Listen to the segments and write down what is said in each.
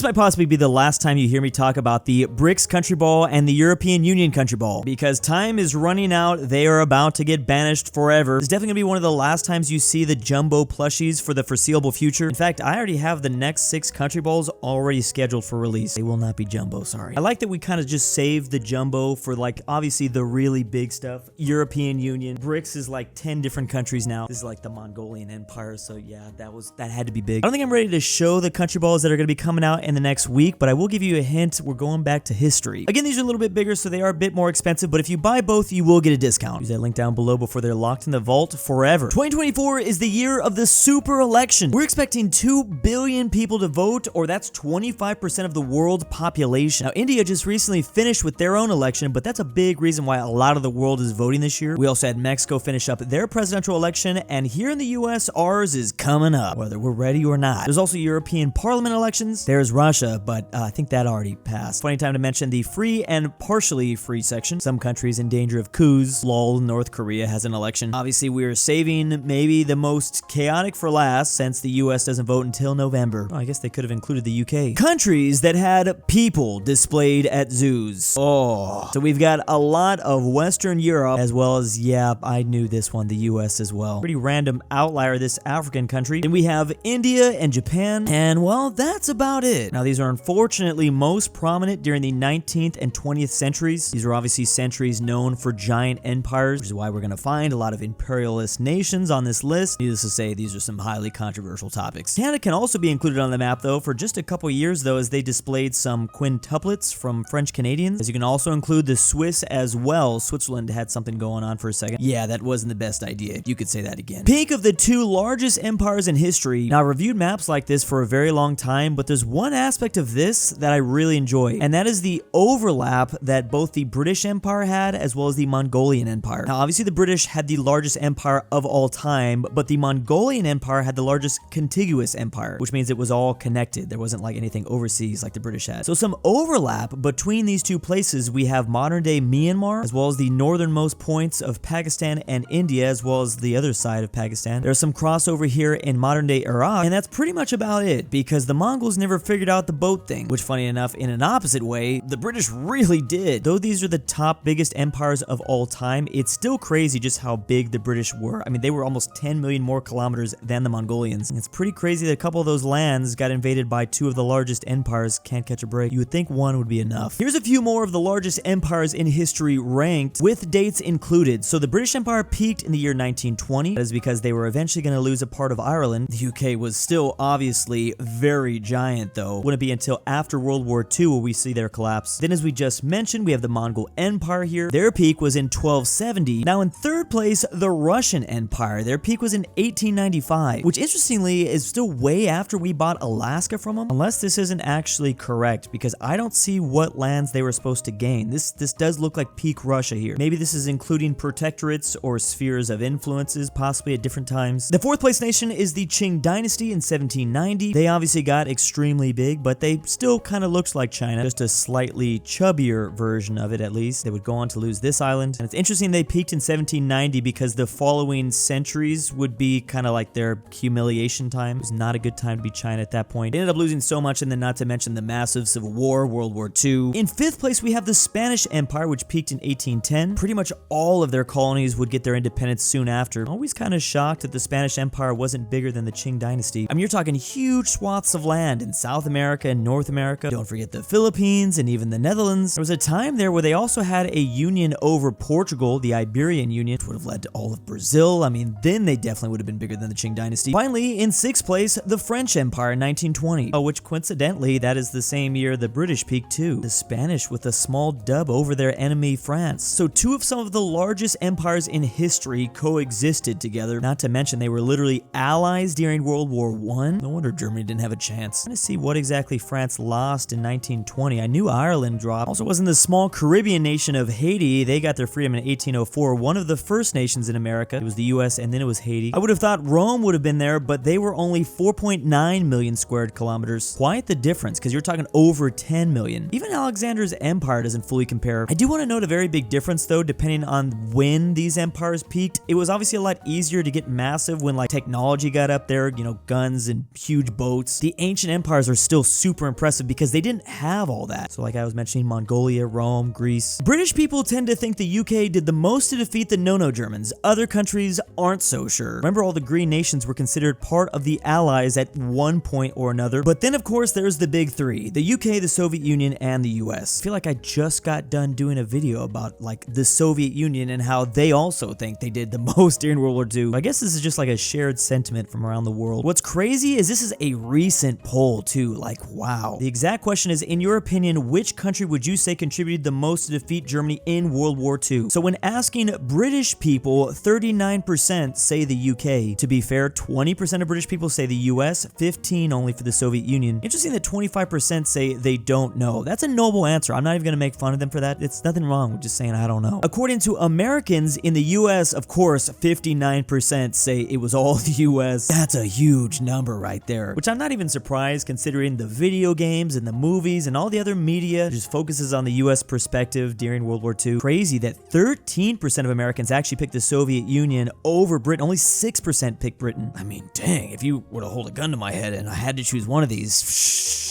This might possibly be the last time you hear me talk about the BRICS country ball and the European Union country ball, because time is running out. They are about to get banished forever. It's definitely gonna be one of the last times you see the jumbo plushies for the foreseeable future. In fact, I already have the next 6 country balls already scheduled for release. They will not be jumbo, sorry. I like that we kind of just saved the jumbo for like obviously the really big stuff. European Union, BRICS is like 10 different countries now. This is like the Mongolian Empire, so yeah, that had to be big. I don't think I'm ready to show the country balls that are gonna be coming out in the next week, but I will give you a hint. We're going back to history. Again, these are a little bit bigger, so they are a bit more expensive, but if you buy both, you will get a discount. Use that link down below before they're locked in the vault forever. 2024 is the year of the super election. We're expecting 2 billion people to vote, or that's 25% of the world population. Now, India just recently finished with their own election, but that's a big reason why a lot of the world is voting this year. We also had Mexico finish up their presidential election, and here in the US, ours is coming up, whether we're ready or not. There's also European Parliament elections. There's Russia, but I think that already passed. Funny time to mention the free and partially free section. Some countries in danger of coups. Lol, North Korea has an election. Obviously, we are saving maybe the most chaotic for last, since the US doesn't vote until November. Oh, I guess they could have included the UK. Countries that had people displayed at zoos. Oh, so we've got a lot of Western Europe, as well as, yeah, I knew this one, the US as well. Pretty random outlier, this African country. Then we have India and Japan, and well, that's about it. Now, these are unfortunately most prominent during the 19th and 20th centuries. These are obviously centuries known for giant empires, which is why we're gonna find a lot of imperialist nations on this list. Needless to say, these are some highly controversial topics. Canada can also be included on the map, though, for just a couple years, though, as they displayed some quintuplets from French Canadians. As you can also include the Swiss as well. Switzerland had something going on for a second. Yeah, that wasn't the best idea. You could say that again. Peak of the 2 largest empires in history. Now, I reviewed maps like this for a very long time, but there's one aspect of this that I really enjoy, and that is the overlap that both the British Empire had as well as the Mongolian Empire. Now, obviously, the British had the largest empire of all time, but the Mongolian Empire had the largest contiguous empire, which means it was all connected. There wasn't like anything overseas like the British had. So some overlap between these two places. We have modern-day Myanmar, as well as the northernmost points of Pakistan and India, as well as the other side of Pakistan. There's some crossover here in modern-day Iraq, and that's pretty much about it, because the Mongols never figured out the boat thing, which, funny enough, in an opposite way, the British really did. Though these are the top biggest empires of all time, it's still crazy just how big the British were. I mean, they were almost 10 million more kilometers than the Mongolians. And it's pretty crazy that a couple of those lands got invaded by 2 of the largest empires. Can't catch a break. You would think one would be enough. Here's a few more of the largest empires in history ranked, with dates included. So the British Empire peaked in the year 1920. That is because they were eventually going to lose a part of Ireland. The UK was still obviously very giant, though. Wouldn't be until after World War II where we see their collapse. Then, as we just mentioned, we have the Mongol Empire here. Their peak was in 1270. Now, in third place, the Russian Empire. Their peak was in 1895, which interestingly is still way after we bought Alaska from them, unless this isn't actually correct, because I don't see what lands they were supposed to gain. This does look like peak Russia here. Maybe this is including protectorates or spheres of influences, possibly at different times. The fourth place nation is the Qing Dynasty in 1790. They obviously got extremely big, but they still kind of looks like China, just a slightly chubbier version of it at least. They would go on to lose this island. And it's interesting they peaked in 1790 because the following centuries would be kind of like their humiliation time. It was not a good time to be China at that point. They ended up losing so much, and then not to mention the massive civil war, World War II. In fifth place, we have the Spanish Empire, which peaked in 1810. Pretty much all of their colonies would get their independence soon after. Always kind of shocked that the Spanish Empire wasn't bigger than the Qing Dynasty. I mean, you're talking huge swaths of land in South America and North America. Don't forget the Philippines and even the Netherlands. There was a time there where they also had a union over Portugal, the Iberian Union, which would have led to all of Brazil. I mean, then they definitely would have been bigger than the Qing Dynasty. Finally, in sixth place, the French Empire in 1920, which coincidentally, that is the same year the British peaked too. The Spanish with a small dub over their enemy France. So 2 of some of the largest empires in history coexisted together, not to mention they were literally allies during World War I. No wonder Germany didn't have a chance. I'm trying to see what exactly France lost in 1920. I knew Ireland dropped. Also wasn't the small Caribbean nation of Haiti. They got their freedom in 1804. One of the first nations in America. It was the US and then it was Haiti. I would have thought Rome would have been there, but they were only 4.9 million squared kilometers. Quite the difference, because you're talking over 10 million. Even Alexander's empire doesn't fully compare. I do want to note a very big difference though, depending on when these empires peaked. It was obviously a lot easier to get massive when like technology got up there, you know, guns and huge boats. The ancient empires are still still super impressive because they didn't have all that. So like I was mentioning, Mongolia, Rome, Greece. British people tend to think the UK did the most to defeat the no-no Germans. Other countries aren't so sure. Remember, all the green nations were considered part of the Allies at one point or another. But then of course there's the big three: the UK, the Soviet Union, and the US. I feel like I just got done doing a video about like the Soviet Union and how they also think they did the most during World War II. I guess this is just like a shared sentiment from around the world. What's crazy is this is a recent poll too. Like, wow. The exact question is, in your opinion, which country would you say contributed the most to defeat Germany in World War II? So when asking British people, 39% say the UK. To be fair, 20% of British people say the US, 15% only for the Soviet Union. Interesting that 25% say they don't know. That's a noble answer. I'm not even gonna make fun of them for that. It's nothing wrong with just saying I don't know. According to Americans in the US, of course, 59% say it was all the US. That's a huge number right there, which I'm not even surprised considering the video games and the movies and all the other media just focuses on the US perspective during World War II. Crazy that 13% of Americans actually picked the Soviet Union over Britain. Only 6% picked Britain. I mean, dang, if you were to hold a gun to my head and I had to choose one of these,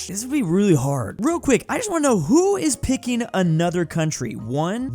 this would be really hard. Real quick, I just want to know who is picking another country. One,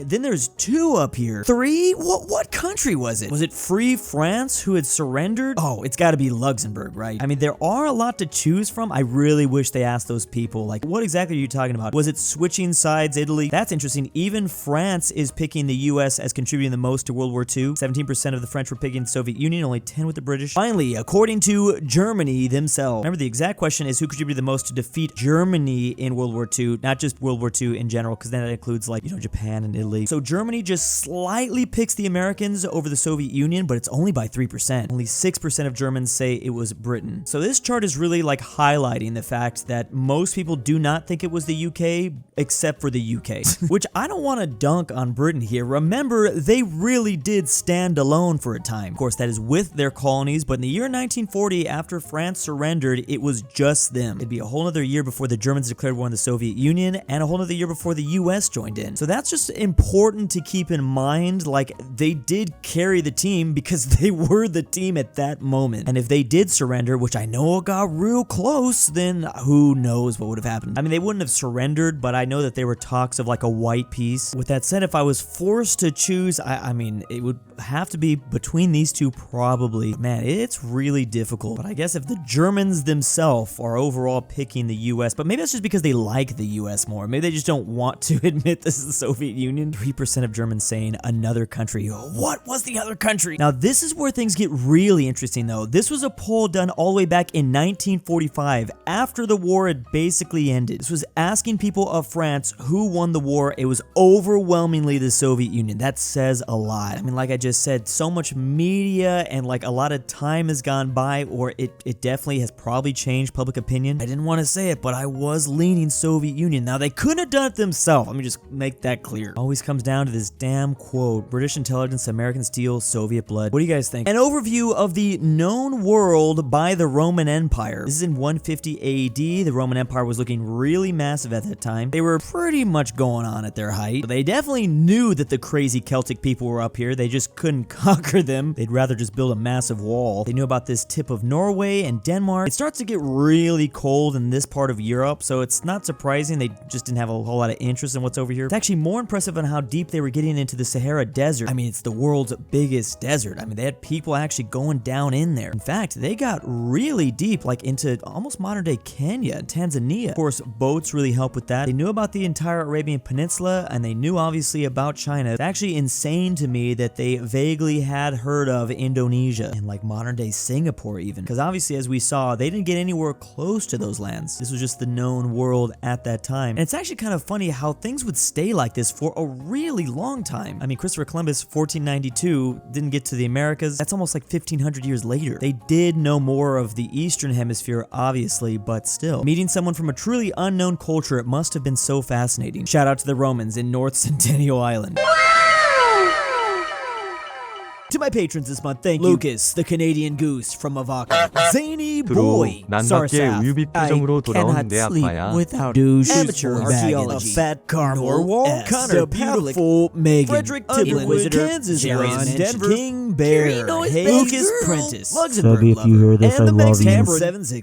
then there's 2 up here. 3, what country was it? Was it Free France who had surrendered? Oh, it's got to be Luxembourg, right? I mean, there are a lot to choose from. I really wish they asked those people, like, what exactly are you talking about? Was it switching sides, Italy? That's interesting. Even France is picking the US as contributing the most to World War II. 17% of the French were picking the Soviet Union, only 10 with the British. Finally, according to Germany themselves. Remember, the exact question is who contributed the most to defeat Germany in World War II, not just World War II in general, because then that includes, like, you know, Japan and Italy. So Germany just slightly picks the Americans over the Soviet Union, but it's only by 3%. Only 6% of Germans say it was Britain. So this chart is really like highlighting the fact that most people do not think it was the UK, except for the UK. Which I don't want to dunk on Britain here. Remember, they really did stand alone for a time. Of course, that is with their colonies, but in the year 1940, after France surrendered, it was just them. It'd be a whole other year before the Germans declared war on the Soviet Union, and a whole other year before the US joined in. So that's just important to keep in mind. Like, they did carry the team because they were the team at that moment. And if they did surrender, which I know got real close, then who knows what would have happened. I mean, they wouldn't have surrendered, but I know that there were talks of like a white peace. With that said, if I was forced to choose, I mean, it would have to be between these two probably. Man, it's really difficult. But I guess if the Germans themselves are overall picking the US, but maybe that's just because they like the US more. Maybe they just don't want to admit this is the Soviet Union. 3% of Germans saying another country. What was the other country? Now, this is where things get really interesting though. This was a poll done all the way back in 1945, after the war had basically ended. This was asking people of France who won the war. It was overwhelmingly the Soviet Union. That says a lot. I mean, like I just said, so much media and like a lot of time has gone by, or it definitely has probably changed public opinion. I didn't want to say it, but I was leaning Soviet Union. Now, they couldn't have done it themselves. Let me just make that clear. Always comes down to this damn quote: British intelligence, American steel, Soviet blood. What do you guys think? An overview of the known world by the Roman Empire. This is in 150 AD. The Roman Empire was looking really massive at that time. They were pretty much going on at their height. They definitely knew that the crazy Celtic people were up here. They just couldn't conquer them. They'd rather just build a massive wall. They knew about this tip of Norway and Denmark. It starts to get really cold in this part of Europe, so it's not surprising they just didn't have a whole lot of interest in what's over here. It's actually more impressive on how deep they were getting into the Sahara Desert. I mean, it's the world's biggest desert. I mean, they had people actually going down in there. In fact, they got really deep, like into almost modern day Kenya and Tanzania. Of course, boats really help with that. They knew about the entire Arabian Peninsula, and they knew obviously about China. It's actually insane to me that they vaguely had heard of Indonesia and like modern day Singapore even, because obviously, as we saw, they didn't get anywhere close to those lands. This was just the known world at that time. And it's actually kind of funny how things would stay like this for a really long time. I mean, Christopher Columbus, 1492, didn't get to the Americas. That's almost like 1500 years later. They did know more of the Eastern Hemisphere, obviously, but still. Meeting someone from a truly unknown culture, it must have been so fascinating. Shout out to the Romans in North Centennial Island. To my patrons this month, thank you. Lucas, the Canadian Goose from Avoca. ZaneyBoi, Sarsath, I cannot sleep without Douche, Amateur Archaeology, aPhatNarwhal, DaBeautiful-MEGAN, Fredrik Tibblin, KansasWasMentioned, JohnDenver, KingBearHaze, Prentice, LuxembourgLover, and the Tambre 760.